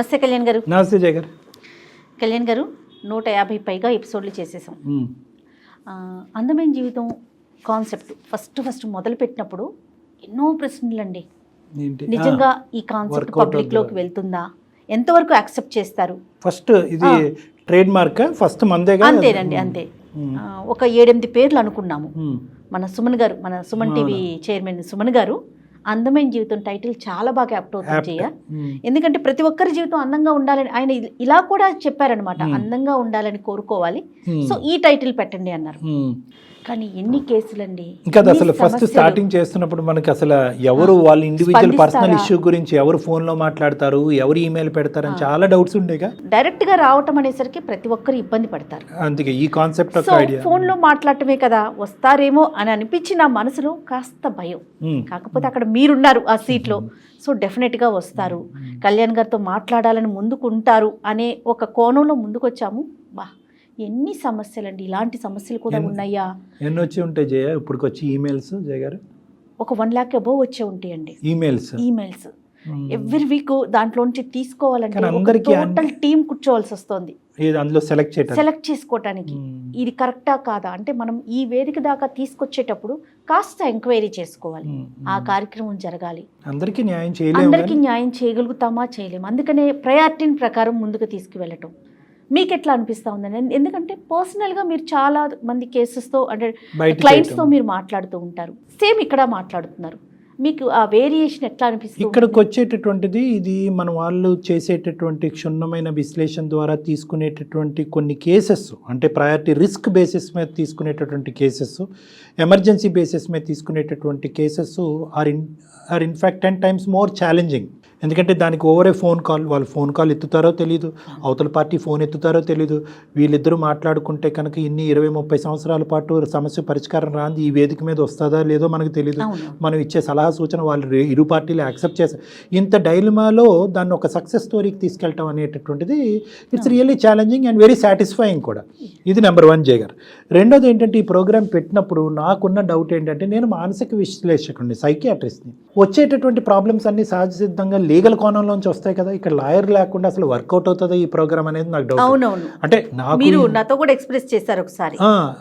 నమస్తే కళ్యాణ్ గారు. నమస్తే జయ గారు. కళ్యాణ్ గారు 150 పైగా ఎపిసోడ్లు చేసేసాం. అందమైన జీవితం కాన్సెప్ట్ ఫస్ట్ మొదలు పెట్టినప్పుడు ఎన్నో ప్రశ్నలు అండి. నిజంగా ఈ కాన్సెప్ట్ పబ్లిక్ లోకి వెళ్తుందా, ఎంతవరకు యాక్సెప్ట్ చేస్తారు? ఫస్ట్ ఇది ట్రేడ్ మార్క్ ఫస్ట్ మందేగా. అంతేనండి, అంతే. ఒక 7-8 పేర్లు అనుకున్నాము. మన సుమన్ గారు, మన సుమన్ టీవీ చైర్మన్ సుమన్ గారు అందమైన జీవితం టైటిల్ చాలా బాగా యాప్ట్ అవుతుంది చెయ్య. ఎందుకంటే ప్రతి ఒక్కరి జీవితం అందంగా ఉండాలని ఆయన ఇలా కూడా చెప్పారనమాట. అందంగా ఉండాలని కోరుకోవాలి, సో ఈ టైటిల్ పెట్టండి అన్నారు. కానీ ఎన్ని కేసులండి. ఇంకా అసలు ఫస్ట్ స్టార్టింగ్ చేస్తున్నప్పుడు మనకి అసలు ఎవరు వాళ్ళ ఇండివిజువల్ పర్సనల్ ఇష్యూ గురించి ఎవరు ఫోన్ లో మాట్లాడతారు, ఎవరు ఈమెయిల్ పెడతారు అని చాలా డౌట్స్ ఉండేగా. డైరెక్ట్ గా రావటం అనేసరికి ప్రతి ఒక్కరు ఇబ్బంది పడతారు. అందుకే ఈ కాన్సెప్ట్ ఫోన్ లో మాట్లాడటమే కదా, వస్తారేమో అని అనిపించి నా మనసులో కాస్త భయం. కాకపోతే అక్కడ మీరున్నారు ఆ సీట్ లో, సో డెఫినెట్ గా వస్తారు, కళ్యాణ్ గారితో మాట్లాడాలని ముందుకుంటారు అనే ఒక కోణంలో ముందుకొచ్చాము. బా ఎన్ని సమస్యలండి, ఇలాంటి సమస్యలు కూడా ఉన్నాయా? ఎన్ని వచ్చి ఉంటాయి జయ ఇప్పటికి వచ్చి ఈమెయిల్స్? జయ గారు ఒక 1 lakh అబోవ్ వచ్చే ఉంటాయండి ఈమెయిల్స్. ఎవ్రీ వీక్ దాంట్లోంచి తీసుకోవాలంటే టోటల్ టీమ్ కూర్చోవాల్సి వస్తుంది అందులో సెలెక్ట్ చేసుకోవటానికి. ఇది కరెక్టా కాదా అంటే మనం ఈ వేదిక దాకా తీసుకొచ్చేటప్పుడు కాస్త ఎంక్వైరీ చేసుకోవాలి. ఆ కార్యక్రమం జరగాలి. అందరికీ న్యాయం చేయగలుగుతామా, చేయలేము. అందుకనే ప్రయారిటీని ప్రకారం ముందుకు తీసుకువెళ్ళటం. మీకు ఎట్లా అనిపిస్తూ ఉందండి? ఎందుకంటే పర్సనల్గా మీరు చాలా మంది కేసెస్తో అంటే క్లయింట్స్తో మీరు మాట్లాడుతూ ఉంటారు, సేమ్ ఇక్కడ మాట్లాడుతున్నారు. మీకు ఆ వేరియేషన్ ఎట్లా అనిపిస్తుంది? ఇక్కడికి వచ్చేటటువంటిది ఇది మన వాళ్ళు చేసేటటువంటి క్షుణ్ణమైన విశ్లేషణ ద్వారా తీసుకునేటటువంటి కొన్ని కేసెస్, అంటే ప్రయారిటీ రిస్క్ బేసిస్ మీద తీసుకునేటటువంటి కేసెస్, ఎమర్జెన్సీ బేసిస్ మీద తీసుకునేటటువంటి cases are in fact 10 times more challenging. ఎందుకంటే దానికి ఓవరే ఫోన్ కాల్, వాళ్ళు ఫోన్ కాల్ ఎత్తుతారో తెలీదు, అవతల పార్టీ ఫోన్ ఎత్తుతారో తెలీదు. వీళ్ళిద్దరూ మాట్లాడుకుంటే కనుక ఇన్ని 20-30 సంవత్సరాల పాటు సమస్య పరిష్కారం రాంది ఈ వేదిక మీద వస్తుందా లేదో మనకు తెలీదు. మనం ఇచ్చే సలహా సూచన వాళ్ళు ఇరు పార్టీలు యాక్సెప్ట్ చేస్తారు. ఇంత డైలమాలో దాన్ని ఒక సక్సెస్ స్టోరీకి తీసుకెళ్ళటం అనేటటువంటిది it's really challenging and very satisfying కూడా. ఇది నెంబర్ 1 జయ గారు. రెండోది ఏంటంటే ఈ ప్రోగ్రామ్ పెట్టినప్పుడు నాకున్న డౌట్ ఏంటంటే, నేను మానసిక విశ్లేషకుడిని, సైకియాట్రిస్ట్ని. వచ్చేటటువంటి ప్రాబ్లమ్స్ అన్ని సహజ సిద్ధంగా లీగల్ కోణంలోంచి వస్తాయి కదా. ఇక్కడ లాయర్ లేకుండా అసలు వర్కౌట్ అవుతుందా ఈ ప్రోగ్రామ్ అనేది నాకు డౌట్. అంటే నాతో కూడా ఎక్స్ప్రెస్ చేశారు ఒకసారి.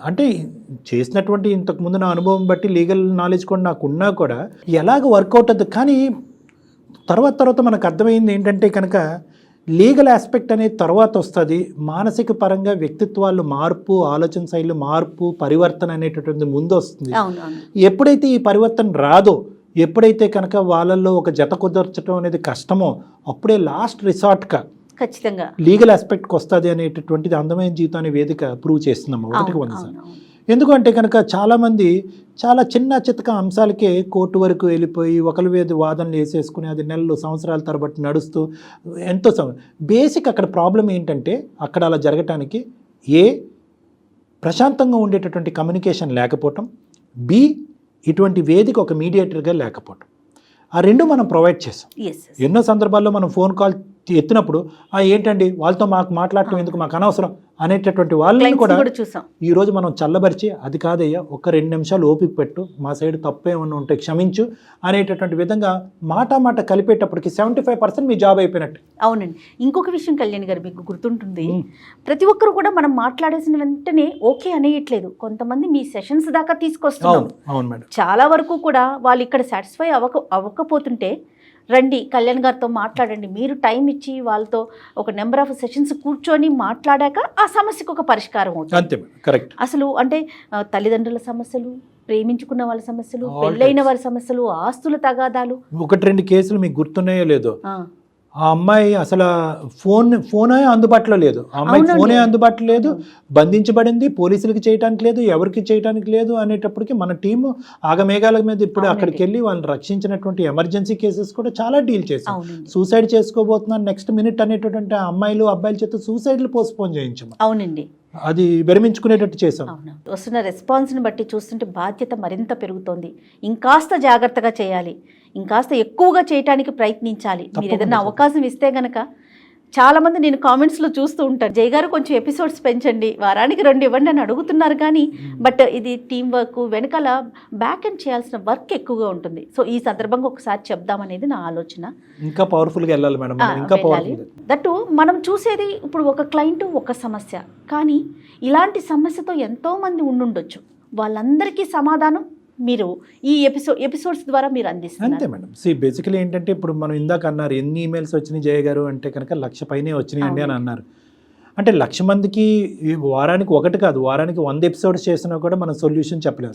అంటే చేసినటువంటి ఇంతకు ముందు నా అనుభవం బట్టి లీగల్ నాలెడ్జ్ కూడా నాకు ఉన్నా కూడా ఎలాగ వర్కౌట్ అవుతుంది. కానీ తర్వాత మనకు అర్థమైంది ఏంటంటే కనుక లీగల్ ఆస్పెక్ట్ అనేది తర్వాత వస్తుంది. మానసిక పరంగా వ్యక్తిత్వాలు మార్పు, ఆలోచన శైలి మార్పు, పరివర్తన అనేటటువంటి ముందు వస్తుంది. ఎప్పుడైతే ఈ పరివర్తన రాదో, ఎప్పుడైతే కనుక వాళ్ళల్లో ఒక జత కుదర్చడం అనేది కష్టమో, అప్పుడే లాస్ట్ రిసార్ట్గా ఖచ్చితంగా లీగల్ ఆస్పెక్ట్కి వస్తుంది అనేటటువంటిది అందమైన జీవితాన్ని వేదిక ప్రూవ్ చేస్తున్నాము. 1 ఎందుకంటే కనుక చాలామంది చాలా చిన్న చితక అంశాలకే కోర్టు వరకు వెళ్ళిపోయి ఒకరి మీద వాదనలు వేసేసుకుని అది నెలలు సంవత్సరాల తరబట్టి నడుస్తూ ఎంతో బేసిక్ అక్కడ ప్రాబ్లం ఏంటంటే, అక్కడ అలా జరగటానికి ప్రశాంతంగా ఉండేటటువంటి కమ్యూనికేషన్ లేకపోవటం, ఇటువంటి వేదిక ఒక మీడియేటర్గా లేకపోవటం. ఆ 2 మనం ప్రొవైడ్ చేసాం. ఎన్నో సందర్భాల్లో మనం ఫోన్ కాల్ ఎత్తినప్పుడు ఏంటండి వాళ్ళతో మాకు మాట్లాడటం ఎందుకు, మాకు అనవసరం అనేటటువంటి వాళ్ళని కూడా ఈరోజు మనం చల్లబరిచి, అది కాదయ్యా ఒక 2 నిమిషాలు ఓపిక పెట్టు, మా సైడ్ తప్పేమన్నా ఉంటే క్షమించు అనేటటువంటి విధంగా మాట కలిపేటప్పటికి 75% మీ జాబ్ అయిపోయినట్టు. అవునండి. ఇంకొక విషయం కళ్యాణ్ గారు, మీకు గుర్తుంటుంది, ప్రతి ఒక్కరు కూడా మనం మాట్లాడేసిన వెంటనే ఓకే అనేయట్లేదు. కొంతమంది మీ సెషన్స్ దాకా తీసుకొస్తున్నారు. అవును మేడం. చాలా వరకు కూడా వాళ్ళు ఇక్కడ సాటిస్ఫై అవ్వకపోతుంటే రండి కళ్యాణ్ గారితో మాట్లాడండి, మీరు టైం ఇచ్చి వాళ్ళతో ఒక నెంబర్ ఆఫ్ సెషన్స్ కూర్చొని మాట్లాడాక ఆ సమస్యకు ఒక పరిష్కారం అవుతుంది. అసలు అంటే తల్లిదండ్రుల సమస్యలు, ప్రేమించుకున్న వాళ్ళ సమస్యలు, పెళ్ళైన వాళ్ళ సమస్యలు, ఆస్తుల తగాదాలు. 1-2 కేసులు మీకు గుర్తున్నాయో లేదో, ఆ అమ్మాయి అసలు ఫోనే అందుబాటులో లేదు, ఆ అమ్మాయి ఫోనే అందుబాటులో లేదు, బంధించబడింది, పోలీసులకి చేయడానికి లేదు, ఎవరికి చేయడానికి లేదు అనేటప్పటికి మన టీము ఆగమేఘాల మీద ఇప్పుడు అక్కడికి వెళ్ళి వాళ్ళని రక్షించినటువంటి ఎమర్జెన్సీ కేసెస్ కూడా చాలా డీల్ చేసాం. సూసైడ్ చేసుకోబోతున్నాను నెక్స్ట్ మినిట్ అనేటటువంటి అమ్మాయిలు అబ్బాయిల చేత సూసైడ్లు పోస్ట్పోన్ చేయించాము. అవునండి, అది విరమించుకునేటట్టు చేసాం. వస్తున్న రెస్పాన్స్ని బట్టి చూస్తుంటే బాధ్యత మరింత పెరుగుతోంది. ఇంకాస్త జాగ్రత్తగా చేయాలి, ఇంకాస్త ఎక్కువగా చేయడానికి ప్రయత్నించాలి. మీరు ఏదైనా అవకాశం ఇస్తే గనక చాలా మంది నేను కామెంట్స్లో చూస్తూ ఉంటాను, జై గారు కొంచెం ఎపిసోడ్స్ పెంచండి, వారానికి 2 ఇవ్వండి అని అడుగుతున్నారు. కానీ బట్ ఇది టీం వర్క్, వెనకాల బ్యాక్ ఎండ్ చేయాల్సిన వర్క్ ఎక్కువగా ఉంటుంది. సో ఈ సందర్భంగా ఒకసారి చెప్దామనేది నా ఆలోచన. ఇంకా పవర్ఫుల్గా వెళ్ళాలి మేడం, ఇంకా పవర్ఫుల్. దట్టు మనం చూసేది ఇప్పుడు ఒక క్లయింట్ ఒక సమస్య, కానీ ఇలాంటి సమస్యతో ఎంతో మంది ఉండుండొచ్చు. వాళ్ళందరికీ సమాధానం మీరు ఈ ఎపిసోడ్స్ ద్వారా మీరు అందిస్తున్నారు. అంతే మేడం. బేసికలీ ఏంటంటే ఇప్పుడు మనం ఇందాక అన్నారు ఎన్ని ఈమెయిల్స్ వచ్చినాయి జయ గారు అంటే కనుక 1,00,000 పైనే వచ్చినాయండి అని అన్నారు. అంటే 1,00,000 మందికి వారానికి 1 కాదు, వారానికి 100 ఎపిసోడ్స్ చేసినా కూడా మనం సొల్యూషన్ చెప్పలేము.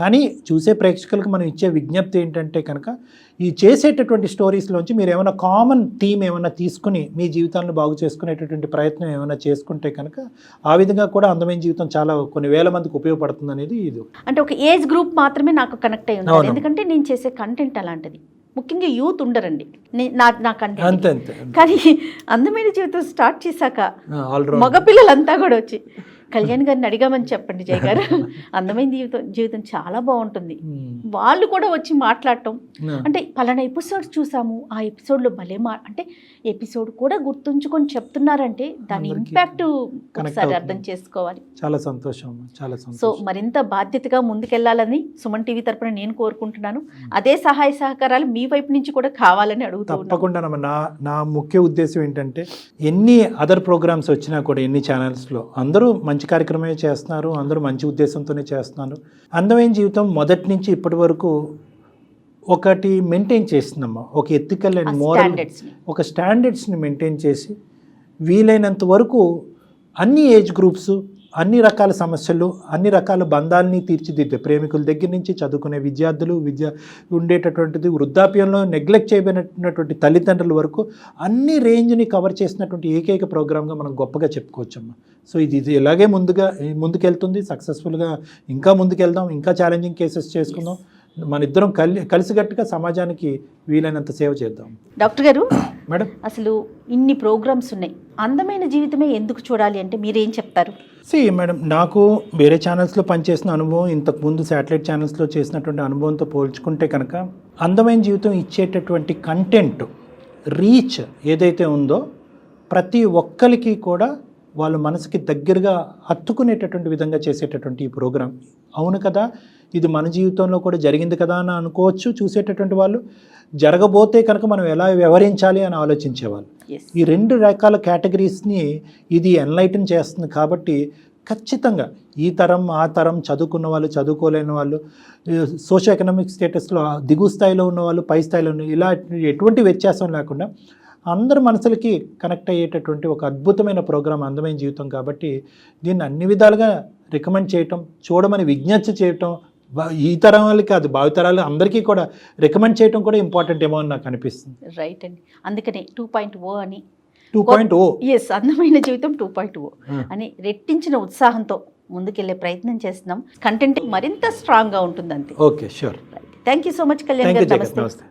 కానీ చూసే ప్రేక్షకులకు మనం ఇచ్చే విజ్ఞప్తి ఏంటంటే కనుక ఈ చేసేటటువంటి స్టోరీస్లోంచి మీరు ఏమైనా కామన్ థీమ్ ఏమైనా తీసుకుని మీ జీవితాలను బాగు చేసుకునేటటువంటి ప్రయత్నం ఏమైనా చేసుకుంటే కనుక ఆ విధంగా కూడా అందమైన జీవితం చాలా కొన్ని వేల మందికి ఉపయోగపడుతుంది అనేది ఇది. అంటే ఒక ఏజ్ గ్రూప్ మాత్రమే నాకు కనెక్ట్ అయ్యి ఉంటుంది, ఎందుకంటే నేను చేసే కంటెంట్ అలాంటిది. ముఖ్యంగా యూత్ ఉండరండి నా కంటెంట్. అంతే. కానీ అందమైన జీవితం స్టార్ట్ చేశాక మగపిల్లలంతా కూడా వచ్చి కళ్యాణ్ గారిని అడిగామని చెప్పండి జయ గారు, అందమైన జీవితం చాలా బాగుంటుంది. వాళ్ళు కూడా వచ్చి మాట్లాడటం, అంటే పలానా ఎపిసోడ్ చూసాము, ఆ ఎపిసోడ్లో భలే అంటే ఎపిసోడ్ కూడా గుర్తుంచుకొని చెప్తున్నారంటే దాని ఇంపాక్ట్ ఒకసారి అర్థం చేసుకోవాలి. చాలా సంతోషం, చాలా సంతోషం. సో మరింత బాధ్యతగా ముందుకెళ్లాలని సుమన్ టీవీ తరపున నేను కోరుకుంటున్నాను. అదే సహాయ సహకారాలు మీ వైపు నుంచి కూడా కావాలని అడుగుతున్నాను. తప్పకుండా. నా ముఖ్య ఉద్దేశం ఏంటంటే ఎన్ని అదర్ ప్రోగ్రామ్స్ వచ్చినా కూడా ఎన్ని ఛానల్స్లో అందరూ మంచి కార్యక్రమే చేస్తున్నారు, అందరూ మంచి ఉద్దేశంతోనే చేస్తున్నారు. అందమైన జీవితం మొదటి నుంచి ఇప్పటి వరకు ఒకటి మెయింటైన్ చేస్తుందమ్మా, ఒక ఎథికల్ అండ్ మోరల్ ఒక స్టాండర్డ్స్ని మెయింటైన్ చేసి వీలైనంత వరకు అన్ని ఏజ్ గ్రూప్స్, అన్ని రకాల సమస్యలు, అన్ని రకాల బంధాలని తీర్చిదిద్దే ప్రేమికుల దగ్గర నుంచి చదువుకునే విద్యార్థులు, ఉండేటటువంటిది వృద్ధాప్యంలో నెగ్లెక్ట్ చేయబడినటువంటి తల్లిదండ్రుల వరకు అన్ని రేంజ్ని కవర్ చేసినటువంటి ఏకైక ప్రోగ్రామ్గా మనం గొప్పగా చెప్పుకోవచ్చమ్మా. సో ఇది ఇలాగే ముందుకెళ్తుంది, సక్సెస్ఫుల్గా ఇంకా ముందుకెళ్దాం, ఇంకా ఛాలెంజింగ్ కేసెస్ చేసుకుందాం, మన ఇద్దరం కలిసిగట్టుగా సమాజానికి వీలైనంత సేవ చేద్దాం. డాక్టర్ గారు మేడం, అసలు ఇన్ని ప్రోగ్రామ్స్ ఉన్నాయి, అందమైన జీవితమే ఎందుకు చూడాలి అంటే మీరేం చెప్తారు? మేడం, నాకు వేరే ఛానల్స్లో పనిచేసిన అనుభవం, ఇంతకుముందు శాటిలైట్ ఛానల్స్లో చేసినటువంటి అనుభవంతో పోల్చుకుంటే కనుక అందమైన జీవితం ఇచ్చేటటువంటి కంటెంట్ రీచ్ ఏదైతే ఉందో ప్రతి ఒక్కరికి కూడా వాళ్ళ మనసుకి దగ్గరగా హత్తుకునేటటువంటి విధంగా చేసేటటువంటి ఈ ప్రోగ్రాం. అవును కదా, ఇది మన జీవితంలో కూడా జరిగింది కదా అని అనుకోవచ్చు చూసేటటువంటి వాళ్ళు. జరగబోతే కనుక మనం ఎలా వ్యవహరించాలి అని ఆలోచించేవాళ్ళు. ఈ 2 రకాల కేటగిరీస్ని ఇది ఎన్లైటన్ చేస్తుంది. కాబట్టి ఖచ్చితంగా ఈ తరం ఆ తరం, చదువుకున్న వాళ్ళు, చదువుకోలేని వాళ్ళు, సోషల్ ఎకనామిక్ స్టేటస్లో దిగువ స్థాయిలో ఉన్నవాళ్ళు, పై స్థాయిలో ఉన్న, ఇలా ఎటువంటి వ్యత్యాసం లేకుండా అందరి మనసులకి కనెక్ట్ అయ్యేటటువంటి ఒక అద్భుతమైన ప్రోగ్రాం అందమైన జీవితం. కాబట్టి దీన్ని అన్ని విధాలుగా రికమెండ్ చేయటం, చూడమని విజ్ఞప్తి చేయటం, ఈ తరం వాళ్ళకి కాదు భావితరాలు అందరికీ కూడా రికమెండ్ చేయటం కూడా ఇంపార్టెంట్ ఏమో అని నాకు అనిపిస్తుంది. రైట్ అండి. అందుకనే 2.0 అని 2.0 ఎస్, అందమైన జీవితం 2.0 అని రెట్టించిన ఉత్సాహంతో ముందుకెళ్లే ప్రయత్నం చేస్తున్నాం. కంటెంట్ మరింత స్ట్రాంగ్గా ఉంటుంది అంతే. Okay, sure. Thank you so much Kalyan గారు. నమస్తే.